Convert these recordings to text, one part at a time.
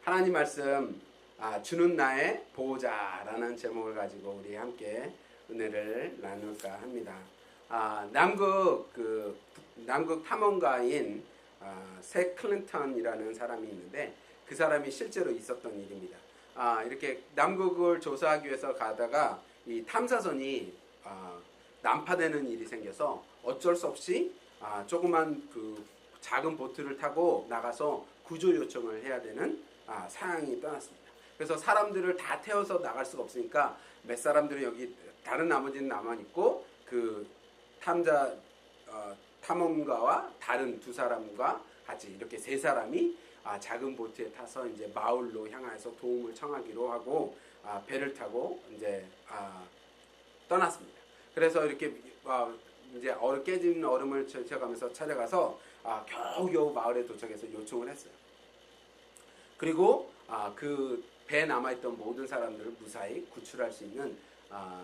하나님 말씀 주는 나의 보호자라는 제목을 가지고 우리 함께 은혜를 나눌까 합니다. 남극 탐험가인 새 클린턴이라는 사람이 있는데 그 사람이 실제로 있었던 일입니다. 이렇게 남극을 조사하기 위해서 가다가 이 탐사선이 난파되는 일이 생겨서 어쩔 수 없이 조그만 그 작은 보트를 타고 나가서 구조 요청을 해야 되는 상황이 떠났습니다. 그래서 사람들을 다 태워서 나갈 수가 없으니까 몇 사람들은 여기 다른 나머지는 남아있고 그 탐험가와 다른 두 사람과 같이 이렇게 세 사람이 작은 보트에 타서 이제 마을로 향해서 도움을 청하기로 하고 배를 타고 이제 떠났습니다. 그래서 이렇게 이제 깨진 얼음을 제쳐가면서 찾아가서 겨우겨우 마을에 도착해서 요청을 했어요. 그리고 그 배에 남아있던 모든 사람들을 무사히 구출할 수 있는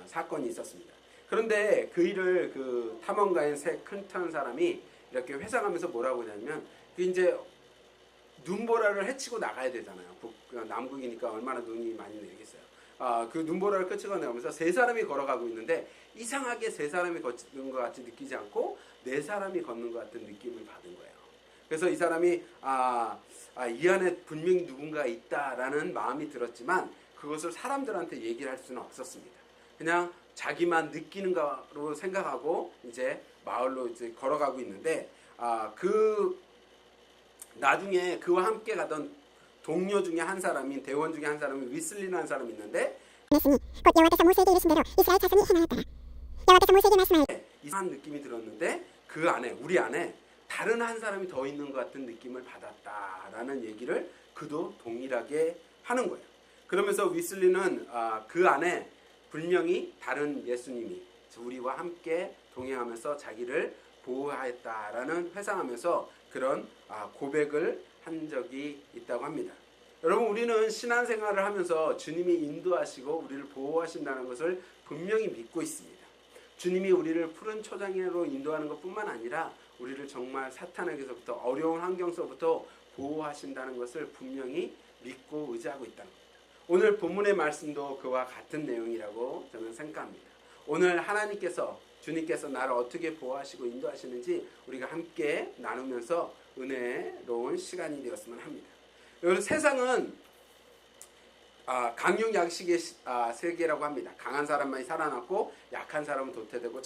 사건이 있었습니다. 그런데 그 일을 그 탐험가인 새 클린턴 사람이 이렇게 회상하면서 뭐라고 하냐면 이제 눈보라를 헤치고 나가야 되잖아요. 남극이니까 얼마나 눈이 많이 내리겠어요. 그 눈보라를 헤치고 나가면서 세 사람이 걸어가고 있는데 이상하게 세 사람이 걷는 것 같이 느끼지 않고 네 사람이 걷는 것 같은 느낌을 받은 거예요. 그래서 이 사람이 이 안에 분명히 누군가 있다라는 마음이 들었지만 그것을 사람들한테 얘기를 할 수는 없었습니다. 그냥 자기만 느끼는 거로 생각하고 이제 마을로 이제 걸어가고 있는데 나중에 그와 함께 가던 동료 중에 한 사람인 대원 중에 한 사람이 위슬리라는 사람이 있는데 곧 여호와께서 모세에게 이르신 대로 이스라엘 자손이 행하였더라. 여호와께서 모세에게 말씀하여 이상한 느낌이 들었는데 그 안에 우리 안에 다른 한 사람이 더 있는 것 같은 느낌을 받았다라는 얘기를 그도 동일하게 하는 거예요. 그러면서 위슬리는 그 안에 분명히 다른 예수님이 우리와 함께 동행하면서 자기를 보호하였다라는 회상하면서 그런 고백을 한 적이 있다고 합니다. 여러분, 우리는 신앙생활을 하면서 주님이 인도하시고 우리를 보호하신다는 것을 분명히 믿고 있습니다. 주님이 우리를 푸른 초장으로 인도하는 것뿐만 아니라 우리를 정말 사탄에게서부터 어려운 환경서부터 보호하신다는 것을 분명히 믿고 의지하고 있다는 겁니다. 오늘 본문의 말씀도 그와 같은 내용이라고 저는 생각합니다. 오늘 하나님께서 주님께서 나를 어떻게 보호하시고 인도하시는지 우리가 함께 나누면서 은혜로운 시간이 되었으면 합니다. 여러분, 세상은 강육 약식의 세계라고 합니다. 강한 사람만이 살아남고 약한 사람은 도태되고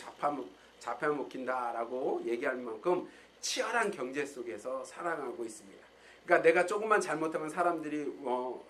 잡혀먹힌다라고 얘기할 만큼 치열한 경제 속에서 살아가고 있습니다. 그러니까 내가 조금만 잘못하면 사람들이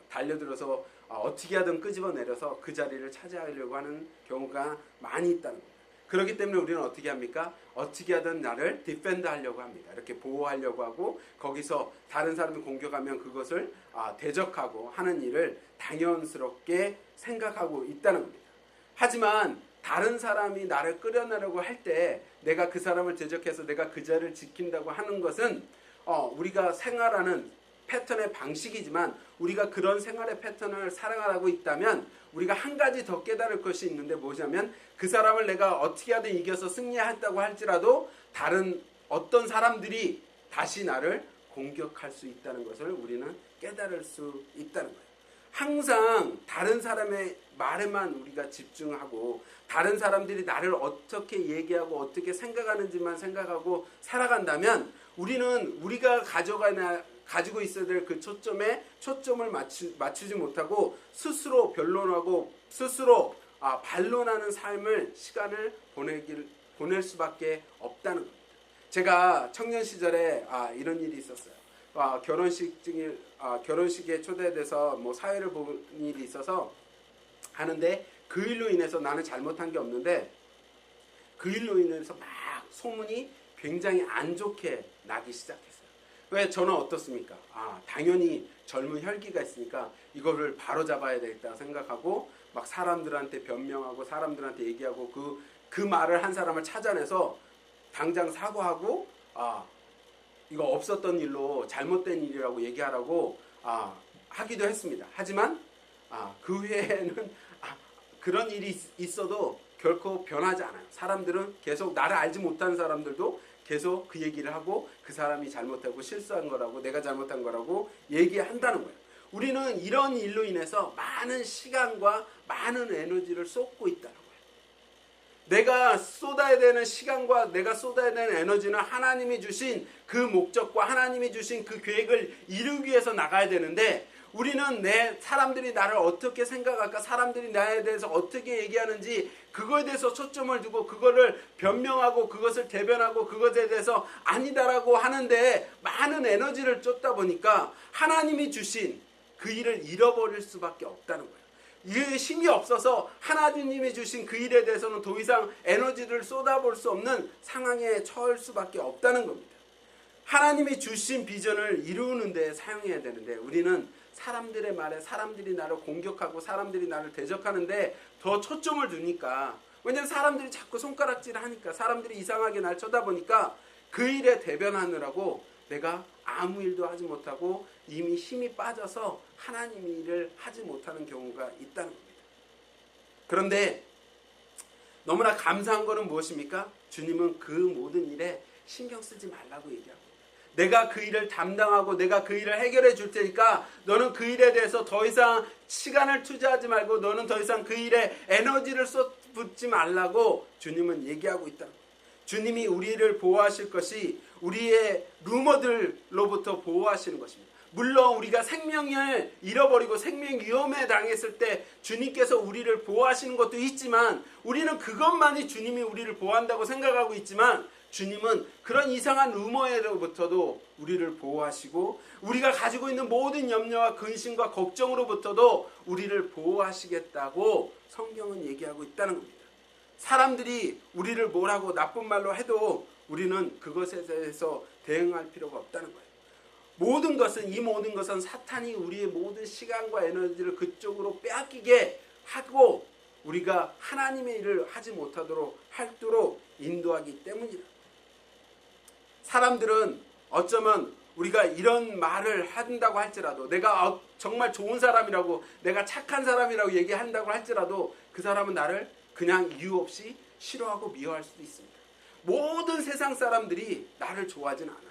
달려들어서 어떻게 하든 끄집어내려서 그 자리를 차지하려고 하는 경우가 많이 있다는 겁니다. 그렇기 때문에 우리는 어떻게 합니까? 어떻게 하든 나를 디펜드 하려고 합니다. 이렇게 보호하려고 하고 거기서 다른 사람이 공격하면 그것을 대적하고 하는 일을 당연스럽게 생각하고 있다는 겁니다. 하지만 다른 사람이 나를 끌어내려고 할 때 내가 그 사람을 대적해서 내가 그 자리를 지킨다고 하는 것은 우리가 생활하는 패턴의 방식이지만 우리가 그런 생활의 패턴을 살아가고 있다면 우리가 한 가지 더 깨달을 것이 있는데 뭐냐면 그 사람을 내가 어떻게 하든 이겨서 승리했다고 할지라도 다른 어떤 사람들이 다시 나를 공격할 수 있다는 것을 우리는 깨달을 수 있다는 거예요. 항상 다른 사람의 말에만 우리가 집중하고 다른 사람들이 나를 어떻게 얘기하고 어떻게 생각하는지만 생각하고 살아간다면 우리는 우리가 가지고 있어야 될 그 초점을 맞추지 못하고 스스로 변론하고 스스로 반론하는 시간을 보낼 수밖에 없다는 겁니다. 제가 청년 시절에 이런 일이 있었어요. 결혼식에 초대돼서 사회를 본 일이 있어서 하는데 그 일로 인해서 나는 잘못한 게 없는데 그 일로 인해서 막 소문이 굉장히 안 좋게 나기 시작했어요. 왜 저는 어떻습니까? 당연히 젊은 혈기가 있으니까 이거를 바로 잡아야 되겠다 생각하고 막 사람들한테 변명하고 사람들한테 얘기하고 그 말을 한 사람을 찾아내서 당장 사과하고 이거 없었던 일로 잘못된 일이라고 얘기하라고 하기도 했습니다. 하지만 그 후에는 그런 일이 있어도 결코 변하지 않아요. 사람들은 계속 나를 알지 못하는 사람들도 계속 그 얘기를 하고 그 사람이 잘못하고 실수한 거라고 내가 잘못한 거라고 얘기한다는 거예요. 우리는 이런 일로 인해서 많은 시간과 많은 에너지를 쏟고 있다는 거예요. 내가 쏟아야 되는 시간과 내가 쏟아야 되는 에너지는 하나님이 주신 그 목적과 하나님이 주신 그 계획을 이루기 위해서 나가야 되는데, 우리는 사람들이 나를 어떻게 생각할까, 사람들이 나에 대해서 어떻게 얘기하는지 그거에 대해서 초점을 두고 그거를 변명하고 그것을 대변하고 그것에 대해서 아니다라고 하는데 많은 에너지를 쏟다 보니까 하나님이 주신 그 일을 잃어버릴 수밖에 없다는 거예요. 이 힘이 없어서 하나님이 주신 그 일에 대해서는 더 이상 에너지를 쏟아볼 수 없는 상황에 처할 수밖에 없다는 겁니다. 하나님이 주신 비전을 이루는 데 사용해야 되는데, 우리는 사람들의 말에 사람들이 나를 공격하고 사람들이 나를 대적하는데 더 초점을 두니까, 왜냐하면 사람들이 자꾸 손가락질을 하니까, 사람들이 이상하게 날 쳐다보니까 그 일에 대변하느라고 내가 아무 일도 하지 못하고 이미 힘이 빠져서 하나님의 일을 하지 못하는 경우가 있다는 겁니다. 그런데 너무나 감사한 것은 무엇입니까? 주님은 그 모든 일에 신경 쓰지 말라고 얘기하고, 내가 그 일을 담당하고 내가 그 일을 해결해 줄 테니까 너는 그 일에 대해서 더 이상 시간을 투자하지 말고 너는 더 이상 그 일에 에너지를 쏟지 말라고 주님은 얘기하고 있다. 주님이 우리를 보호하실 것이 우리의 루머들로부터 보호하시는 것입니다. 물론 우리가 생명을 잃어버리고 생명 위험에 당했을 때 주님께서 우리를 보호하시는 것도 있지만, 우리는 그것만이 주님이 우리를 보호한다고 생각하고 있지만, 주님은 그런 이상한 루머로부터도 우리를 보호하시고 우리가 가지고 있는 모든 염려와 근심과 걱정으로부터도 우리를 보호하시겠다고 성경은 얘기하고 있다는 겁니다. 사람들이 우리를 뭐라고 나쁜 말로 해도 우리는 그것에 대해서 대응할 필요가 없다는 거예요. 이 모든 것은 사탄이 우리의 모든 시간과 에너지를 그쪽으로 빼앗기게 하고 우리가 하나님의 일을 하지 못하도록 인도하기 때문이다. 사람들은 어쩌면 우리가 이런 말을 한다고 할지라도, 내가 정말 좋은 사람이라고, 내가 착한 사람이라고 얘기한다고 할지라도 그 사람은 나를 그냥 이유 없이 싫어하고 미워할 수도 있습니다. 모든 세상 사람들이 나를 좋아하진 않아요.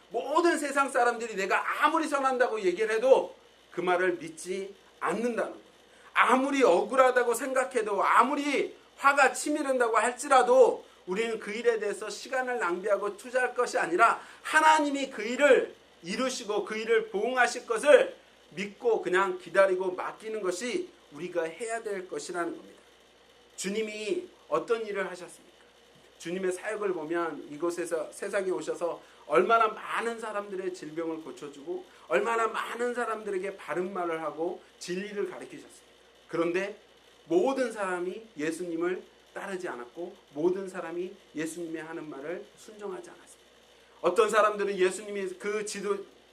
모든 세상 사람들이 내가 아무리 선한다고 얘기를 해도 그 말을 믿지 않는다는 거예요. 아무리 억울하다고 생각해도, 아무리 화가 치밀은다고 할지라도 우리는 그 일에 대해서 시간을 낭비하고 투자할 것이 아니라 하나님이 그 일을 이루시고 그 일을 보응하실 것을 믿고 그냥 기다리고 맡기는 것이 우리가 해야 될 것이라는 겁니다. 주님이 어떤 일을 하셨습니까? 주님의 사역을 보면 이곳에서 세상에 오셔서 얼마나 많은 사람들의 질병을 고쳐주고 얼마나 많은 사람들에게 바른 말을 하고 진리를 가르치셨습니다. 그런데 모든 사람이 예수님을 따르지 않았고 모든 사람이 예수님이 하는 말을 순종하지 않았습니다. 어떤 사람들은 예수님이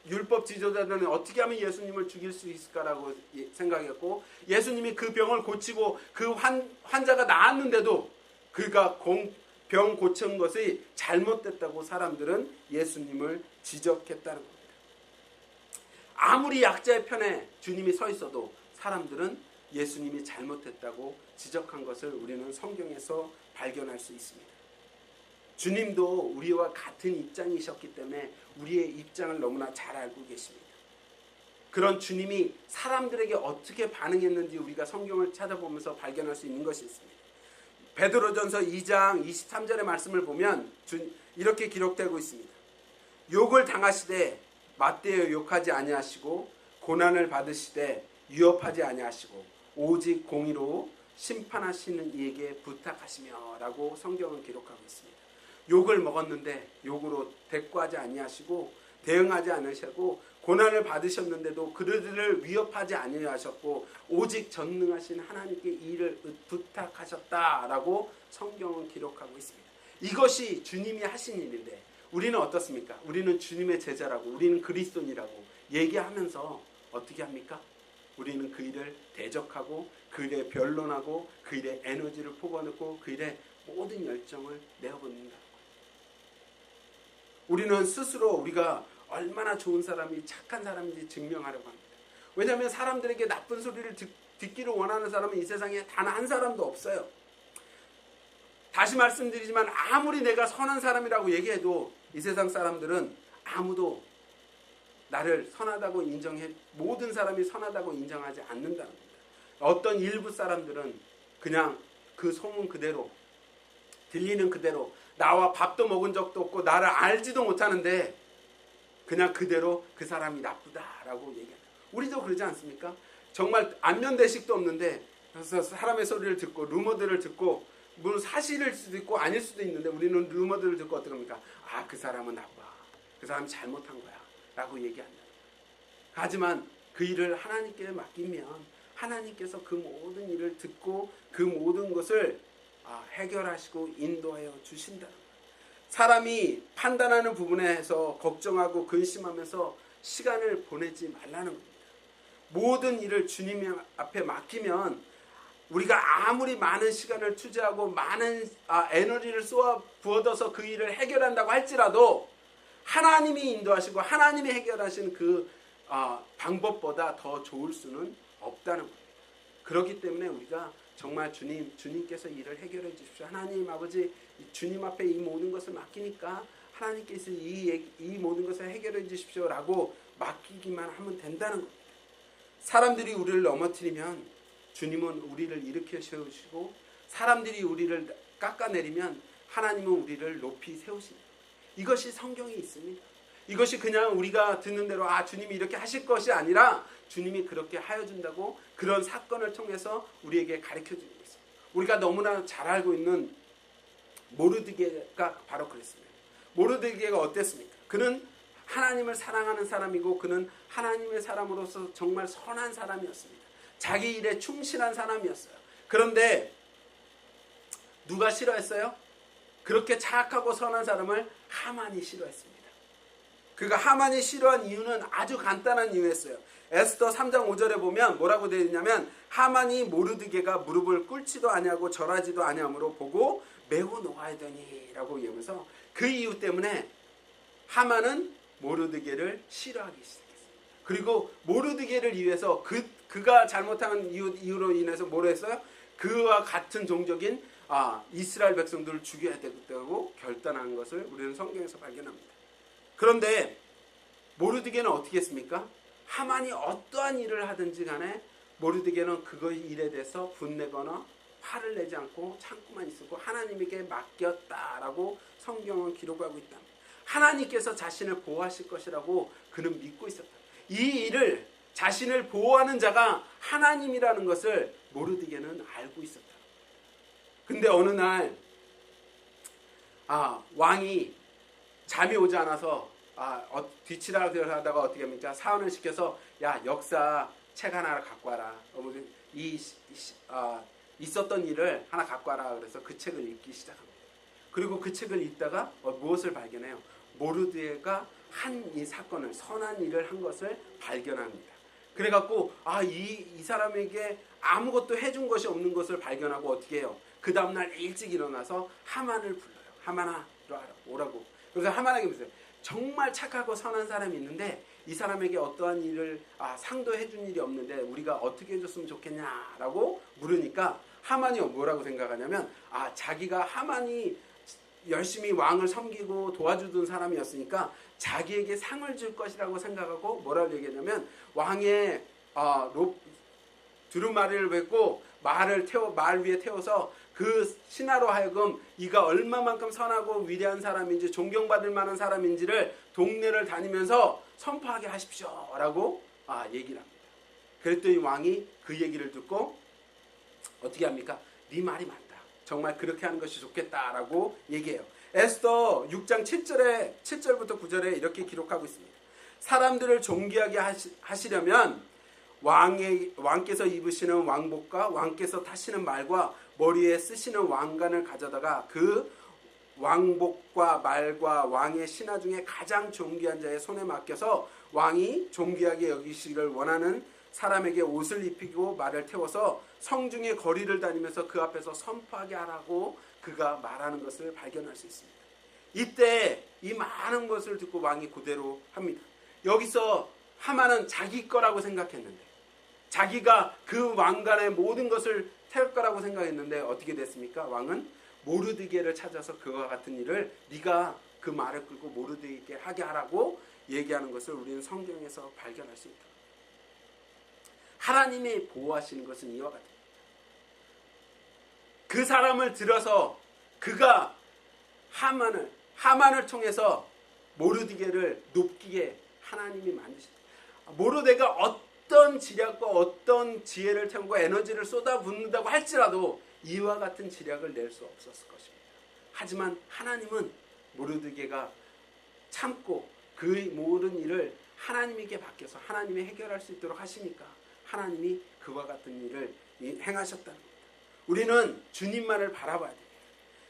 율법 지도자들은 어떻게 하면 예수님을 죽일 수 있을까라고 생각했고, 예수님이 그 병을 고치고 그 환자가 나았는데도 그가 병 고친 것이 잘못됐다고 사람들은 예수님을 지적했다는 겁니다. 아무리 약자의 편에 주님이 서 있어도 사람들은 예수님이 잘못했다고 지적한 것을 우리는 성경에서 발견할 수 있습니다. 주님도 우리와 같은 입장이셨기 때문에 우리의 입장을 너무나 잘 알고 계십니다. 그런 주님이 사람들에게 어떻게 반응했는지 우리가 성경을 찾아보면서 발견할 수 있는 것이 있습니다. 베드로전서 2장 23절의 말씀을 보면 이렇게 기록되고 있습니다. 욕을 당하시되 맞대어 욕하지 아니하시고 고난을 받으시되 위협하지 아니하시고 오직 공의로 심판하시는 이에게 부탁하시며 라고 성경은 기록하고 있습니다. 욕을 먹었는데 욕으로 대꾸하지 아니하시고 대응하지 않으시고 고난을 받으셨는데도 그들을 위협하지 아니하셨고 오직 전능하신 하나님께 이 일을 부탁하셨다라고 성경은 기록하고 있습니다. 이것이 주님이 하신 일인데 우리는 어떻습니까? 우리는 주님의 제자라고, 우리는 그리스도인이라고 얘기하면서 어떻게 합니까? 우리는 그 일을 대적하고 그 일에 변론하고 그 일에 에너지를 뽑아넣고 그 일에 모든 열정을 내어붓는다. 우리는 스스로 우리가 얼마나 좋은 사람이 착한 사람인지 증명하려고 합니다. 왜냐하면 사람들에게 나쁜 소리를 듣기를 원하는 사람은 이 세상에 단 한 사람도 없어요. 다시 말씀드리지만 아무리 내가 선한 사람이라고 얘기해도 이 세상 사람들은 아무도 나를 선하다고 모든 사람이 선하다고 인정하지 않는다는 겁니다. 어떤 일부 사람들은 그냥 그 소문 그대로 들리는 그대로 나와 밥도 먹은 적도 없고 나를 알지도 못하는데 그냥 그대로 그 사람이 나쁘다라고 얘기합니다. 우리도 그러지 않습니까? 정말 안면대식도 없는데 그래서 사람의 소리를 듣고 루머들을 듣고 물론 사실일 수도 있고 아닐 수도 있는데 우리는 루머들을 듣고 어떻게 합니까? 아, 그 사람은 나빠. 그 사람이 잘못한 거야 라고 얘기한다. 하지만 그 일을 하나님께 맡기면 하나님께서 그 모든 일을 듣고 그 모든 것을 해결하시고 인도하여 주신다는 거예요. 사람이 판단하는 부분에서 걱정하고 근심하면서 시간을 보내지 말라는 겁니다. 모든 일을 주님 앞에 맡기면 우리가 아무리 많은 시간을 투자하고 많은 에너지를 쏟아 부어둬서 그 일을 해결한다고 할지라도 하나님이 인도하시고 하나님이 해결하시는 그 방법보다 더 좋을 수는 없다는 겁니다. 그렇기 때문에 우리가 정말 주님께서 일을 해결해 주십시오. 하나님 아버지 주님 앞에 이 모든 것을 맡기니까 하나님께서 이 모든 것을 해결해 주십시오라고 맡기기만 하면 된다는 겁니다. 사람들이 우리를 넘어뜨리면 주님은 우리를 일으켜 세우시고 사람들이 우리를 깎아내리면 하나님은 우리를 높이 세우십니다. 이것이 성경에 있습니다. 이것이 그냥 우리가 듣는 대로 주님이 이렇게 하실 것이 아니라 주님이 그렇게 하여 준다고 그런 사건을 통해서 우리에게 가르쳐 주고 있습니다. 우리가 너무나 잘 알고 있는 모르드게가 바로 그랬습니다. 모르드게가 어땠습니까? 그는 하나님을 사랑하는 사람이고 그는 하나님의 사람으로서 정말 선한 사람이었습니다. 자기 일에 충실한 사람이었어요. 그런데 누가 싫어했어요? 그렇게 착하고 선한 사람을 하만이 싫어했습니다. 그가 하만이 싫어한 이유는 아주 간단한 이유였어요. 에스더 3장 5절에 보면 뭐라고 되어 있냐면 하만이 모르드게가 무릎을 꿇지도 아니하고 절하지도 아니함으로 보고 매우 노하더니 라고 얘기하면서 그 이유 때문에 하만은 모르드게를 싫어하기 시작했어요. 그리고 모르드게를 위해서 그가 잘못한 이유로 인해서 뭐로 했어요? 그와 같은 종족인 이스라엘 백성들을 죽여야 되겠다고 결단한 것을 우리는 성경에서 발견합니다. 그런데 모르드게는 어떻게 했습니까? 하만이 어떠한 일을 하든지 간에 모르드게는 그거 일에 대해서 분내거나 화를 내지 않고 참고만 있었고 하나님에게 맡겼다라고 성경은 기록하고 있다. 하나님께서 자신을 보호하실 것이라고 그는 믿고 있었다. 이 일을 자신을 보호하는 자가 하나님이라는 것을 모르드게는 알고 있었다. 근데 어느 날 왕이 잠이 오지 않아서 뒤치락을 하다가 어떻게 합니까? 사원을 시켜서 야 역사 책 하나 갖고 와라. 있었던 일을 하나 갖고 와라. 그래서 그 책을 읽기 시작합니다. 그리고 그 책을 읽다가 무엇을 발견해요? 모르드게가 한 이 사건을 선한 일을 한 것을 발견합니다. 그래갖고 이 사람에게 아무것도 해준 것이 없는 것을 발견하고 어떻게 해요? 그 다음날 일찍 일어나서 하만을 불러요. 하만아 오라고. 그래서 하만에게 물어요. 정말 착하고 선한 사람이 있는데 이 사람에게 어떠한 일을 상도 해준 일이 없는데 우리가 어떻게 해줬으면 좋겠냐라고 물으니까 하만이 뭐라고 생각하냐면 자기가 하만이 열심히 왕을 섬기고 도와주던 사람이었으니까 자기에게 상을 줄 것이라고 생각하고 뭐라고 얘기하냐면 왕의 두루마리를 뱉고 말 위에 태워서 그 신하로 하여금 이가 얼마만큼 선하고 위대한 사람인지 존경받을 만한 사람인지를 동네를 다니면서 선포하게 하십시오라고 얘기를 합니다. 그랬더니 왕이 그 얘기를 듣고 어떻게 합니까? 네 말이 맞다. 정말 그렇게 하는 것이 좋겠다라고 얘기해요. 에스더 6장 7절부터 9절에 이렇게 기록하고 있습니다. 사람들을 존귀하게 하시려면 왕께서 입으시는 왕복과 왕께서 타시는 말과 머리에 쓰시는 왕관을 가져다가 그 왕복과 말과 왕의 신하 중에 가장 존귀한 자의 손에 맡겨서 왕이 존귀하게 여기시기를 원하는 사람에게 옷을 입히고 말을 태워서 성중의 거리를 다니면서 그 앞에서 선포하게 하라고 그가 말하는 것을 발견할 수 있습니다. 이때 이 많은 것을 듣고 왕이 그대로 합니다. 여기서 하만은 자기 거라고 생각했는데 자기가 그 왕관의 모든 것을 태울 거라고 생각했는데 어떻게 됐습니까? 왕은 모르드게를 찾아서 그와 같은 일을 네가 그 말을 끌고 모르드게에게 하게 하라고 얘기하는 것을 우리는 성경에서 발견할 수 있다. 하나님이 보호하시는 것은 이와 같습니다. 그 사람을 들어서 그가 하만을 통해서 모르드게를 높이게 하나님이 만드셨다. 모르드게가 어떤 지략과 어떤 지혜를 태우고 에너지를 쏟아붓는다고 할지라도 이와 같은 지략을 낼 수 없었을 것입니다. 하지만 하나님은 모르드게가 참고 그 모든 일을 하나님에게 맡겨서 하나님이 해결할 수 있도록 하시니까 하나님이 그와 같은 일을 행하셨다는 겁니다. 우리는 주님만을 바라봐야 됩니다.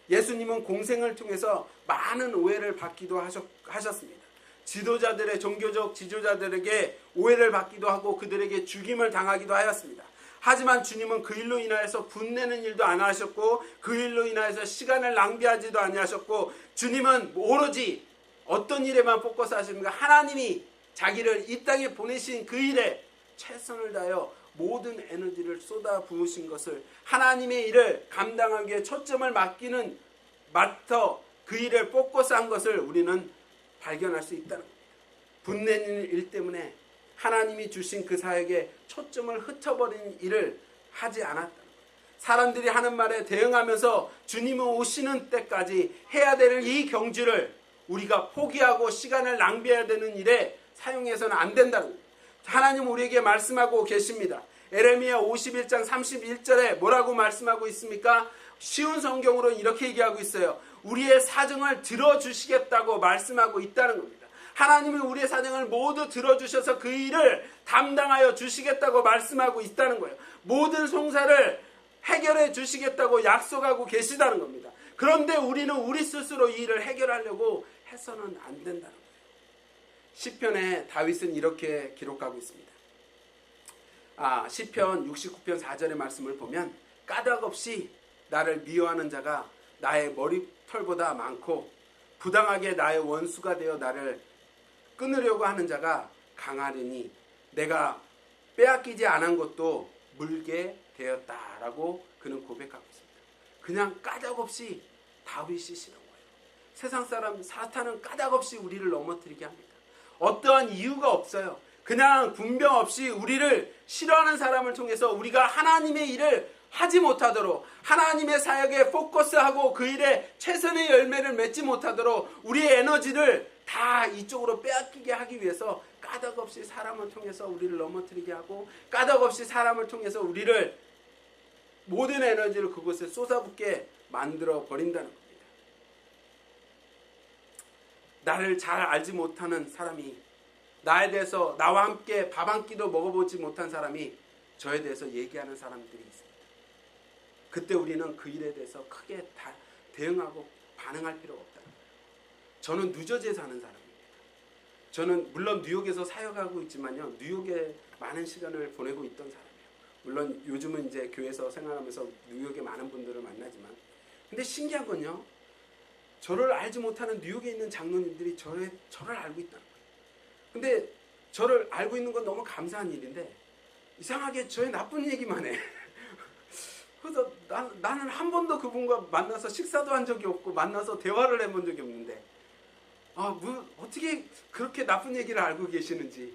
예수님은 공생을 통해서 많은 오해를 받기도 하셨습니다. 지도자들의 종교적 지도자들에게 오해를 받기도 하고 그들에게 죽임을 당하기도 하였습니다. 하지만 주님은 그 일로 인하여서 분내는 일도 안 하셨고 그 일로 인하여서 시간을 낭비하지도 아니하셨고 주님은 오로지 어떤 일에만 포커스 하십니까? 하나님이 자기를 이 땅에 보내신 그 일에 최선을 다하여 모든 에너지를 쏟아 부으신 것을 하나님의 일을 감당하기 위해 초점을 맡어 그 일을 포커스한 것을 우리는 발견할 수 있다는 겁니다. 분내는 일 때문에 하나님이 주신 그 사역에 초점을 흩어버린 일을 하지 않았다는 거예요. 사람들이 하는 말에 대응하면서 주님은 오시는 때까지 해야 되는 이 경주를 우리가 포기하고 시간을 낭비해야 되는 일에 사용해서는 안 된다는 거예요. 하나님 우리에게 말씀하고 계십니다. 에레미야 51장 31절에 뭐라고 말씀하고 있습니까? 쉬운 성경으로 이렇게 얘기하고 있어요. 우리의 사정을 들어주시겠다고 말씀하고 있다는 겁니다. 하나님이 우리의 사정을 모두 들어주셔서 그 일을 담당하여 주시겠다고 말씀하고 있다는 거예요. 모든 송사를 해결해 주시겠다고 약속하고 계시다는 겁니다. 그런데 우리는 우리 스스로 이 일을 해결하려고 해서는 안 된다는 거예요. 시편에 다윗은 이렇게 기록하고 있습니다. 시편 69편 4절의 말씀을 보면 까닭없이 나를 미워하는 자가 나의 머리털보다 많고 부당하게 나의 원수가 되어 나를 끊으려고 하는 자가 강하리니 내가 빼앗기지 않은 것도 물게 되었다라고 그는 고백하고 있습니다. 그냥 까닭없이 다윗이 싫은 거예요. 세상 사람 사탄은 까닭없이 우리를 넘어뜨리게 합니다. 어떠한 이유가 없어요. 그냥 분명 없이 우리를 싫어하는 사람을 통해서 우리가 하나님의 일을 하지 못하도록 하나님의 사역에 포커스하고 그 일에 최선의 열매를 맺지 못하도록 우리의 에너지를 다 이쪽으로 빼앗기게 하기 위해서 까닭없이 사람을 통해서 우리를 넘어뜨리게 하고 까닭없이 사람을 통해서 우리를 모든 에너지를 그곳에 쏟아붓게 만들어 버린다는 겁니다. 나를 잘 알지 못하는 사람이 나에 대해서 나와 함께 밥 한 끼도 먹어보지 못한 사람이 저에 대해서 얘기하는 사람들이 있습니다. 그때 우리는 그 일에 대해서 크게 대응하고 반응할 필요가 없다는 거예요. 저는 뉴저지에 사는 사람입니다. 저는 물론 뉴욕에서 사역하고 있지만요. 뉴욕에 많은 시간을 보내고 있던 사람이에요. 물론 요즘은 이제 교회에서 생활하면서 뉴욕에 많은 분들을 만나지만 근데 신기한 건요. 저를 알지 못하는 뉴욕에 있는 장로님들이 저를 알고 있다는 거예요. 근데 저를 알고 있는 건 너무 감사한 일인데 이상하게 저의 나쁜 얘기만 해. 그래서 나는 한 번도 그분과 만나서 식사도 한 적이 없고 만나서 대화를 해본 적이 없는데 어떻게 그렇게 나쁜 얘기를 알고 계시는지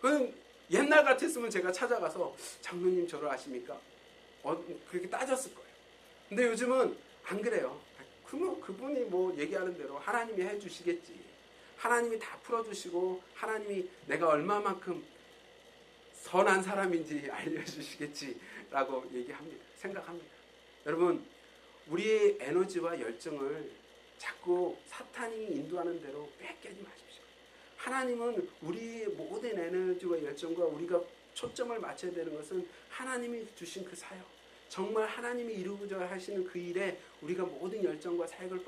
그럼 옛날 같았으면 제가 찾아가서 장로님 저를 아십니까? 그렇게 따졌을 거예요. 근데 요즘은 안 그래요. 그러면 그분이 뭐 얘기하는 대로 하나님이 해주시겠지. 하나님이 다 풀어주시고 하나님이 내가 얼마만큼 선한 사람인지 알려주시겠지라고 얘기합니다. 생각합니다. 여러분 우리의 에너지와 열정을 자꾸 사탄이 인도하는 대로 뺏기지 마십시오. 하나님은 우리의 모든 에너지와 열정과 우리가 초점을 맞춰야 되는 것은 하나님이 주신 그 사역, 정말 하나님이 이루고자 하시는 그 일에 우리가 모든 열정과 사역을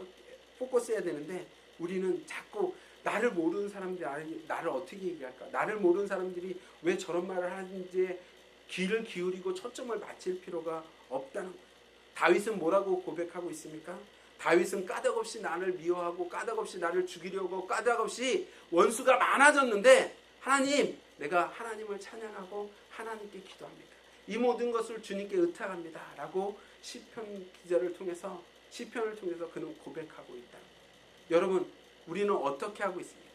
포커스해야 되는데 우리는 자꾸 나를 모르는 사람들이 나를 어떻게 얘기할까? 나를 모르는 사람들이 왜 저런 말을 하는지에 귀를 기울이고 초점을 맞출 필요가 없다는 거예요. 다윗은 뭐라고 고백하고 있습니까? 다윗은 까닭없이 나를 미워하고 까닭없이 나를 죽이려고 까닭없이 원수가 많아졌는데 하나님, 내가 하나님을 찬양하고 하나님께 기도합니다. 이 모든 것을 주님께 의탁합니다. 라고 시편을 통해서 그는 고백하고 있다. 여러분, 우리는 어떻게 하고 있습니까?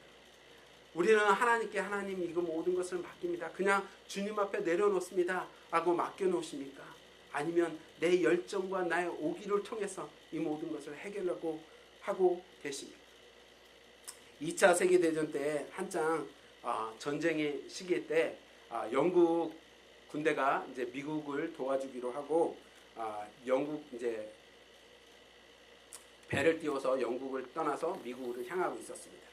우리는 하나님께 하나님 이거 모든 것을 맡깁니다. 그냥 주님 앞에 내려놓습니다 하고 맡겨놓으십니까? 아니면 내 열정과 나의 오기를 통해서 이 모든 것을 해결하고 하고 계십니까? 2차 세계대전 때 한창 전쟁의 시기 때 영국 군대가 이제 미국을 도와주기로 하고 영국 이제 배를 띄워서 영국을 떠나서 미국을 향하고 있었습니다.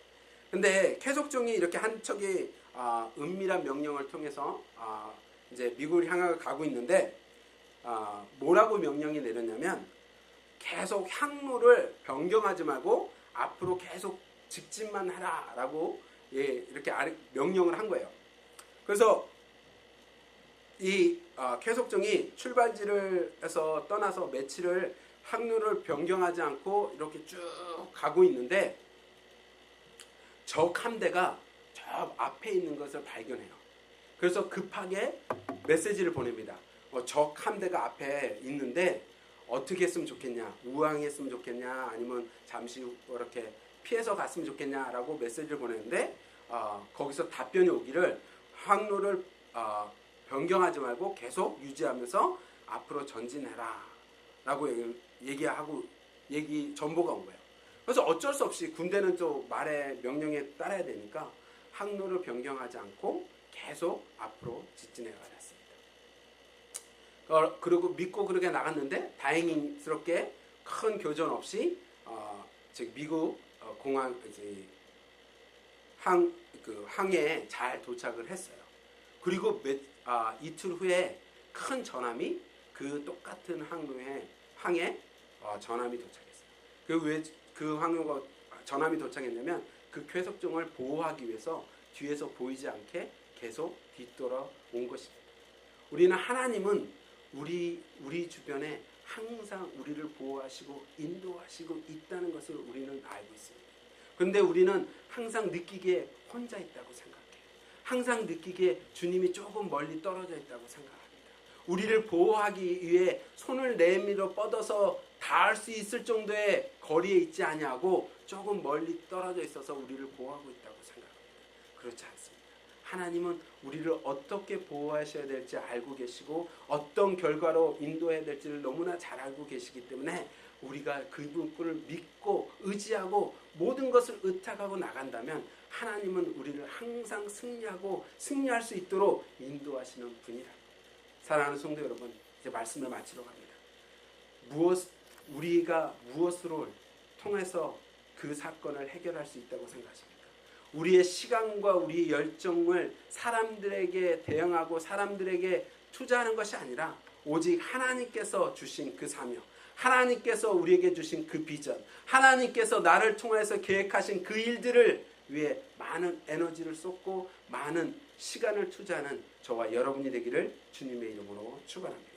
근데 쾌속종이 이렇게 한 척이 은밀한 명령을 통해서 이제 미국을 향하고 가고 있는데 뭐라고 명령이 내렸냐면 계속 항로를 변경하지 말고 앞으로 계속 직진만 하라라고 이렇게 명령을 한 거예요. 그래서 이 쾌속종이 출발지를 해서 떠나서 며칠을 항로를 변경하지 않고 이렇게 쭉 가고 있는데 적 함대가 저 앞에 있는 것을 발견해요. 그래서 급하게 메시지를 보냅니다. 적 함대가 앞에 있는데 어떻게 했으면 좋겠냐, 우왕했으면 좋겠냐, 아니면 잠시 이렇게 피해서 갔으면 좋겠냐라고 메시지를 보냈는데 거기서 답변이 오기를 항로를 변경하지 말고 계속 유지하면서 앞으로 전진해라 라고 전보가 온 거예요. 그래서 어쩔 수 없이 군대는 또 말의 명령에 따라야 되니까 항로를 변경하지 않고 계속 앞으로 직진해 가렸습니다. 그리고 믿고 그렇게 나갔는데 다행스럽게 큰 교전 없이 즉 미국 공항 항해에 잘 도착을 했어요. 그리고 이틀 후에 큰 전함이 그 똑같은 항에 전함이 도착했어요. 왜 그 항로가 전함이 도착했냐면 그 쾌속종을 보호하기 위해서 뒤에서 보이지 않게 계속 뒤돌아 온 것입니다. 우리는 하나님은 우리 주변에 항상 우리를 보호하시고 인도하시고 있다는 것을 우리는 알고 있습니다. 그런데 우리는 항상 느끼기에 혼자 있다고 생각해요. 항상 느끼기에 주님이 조금 멀리 떨어져 있다고 생각합니다. 우리를 보호하기 위해 손을 내밀어 뻗어서 닿을 수 있을 정도의 거리에 있지 아니하고 조금 멀리 떨어져 있어서 우리를 보호하고 있다고 생각합니다. 그렇지 않습니다. 하나님은 우리를 어떻게 보호하셔야 될지 알고 계시고 어떤 결과로 인도해야 될지를 너무나 잘 알고 계시기 때문에 우리가 그분을 믿고 의지하고 모든 것을 의탁하고 나간다면 하나님은 우리를 항상 승리할 수 있도록 인도하시는 분이라. 사랑하는 성도 여러분, 이제 말씀을 마치러 갑니다. 우리가 무엇으로 통해서 그 사건을 해결할 수 있다고 생각하십니까? 우리의 시간과 우리의 열정을 사람들에게 대응하고 사람들에게 투자하는 것이 아니라 오직 하나님께서 주신 그 사명, 하나님께서 우리에게 주신 그 비전, 하나님께서 나를 통해서 계획하신 그 일들을 위해 많은 에너지를 쏟고 많은 시간을 투자하는 저와 여러분이 되기를 주님의 이름으로 축원합니다.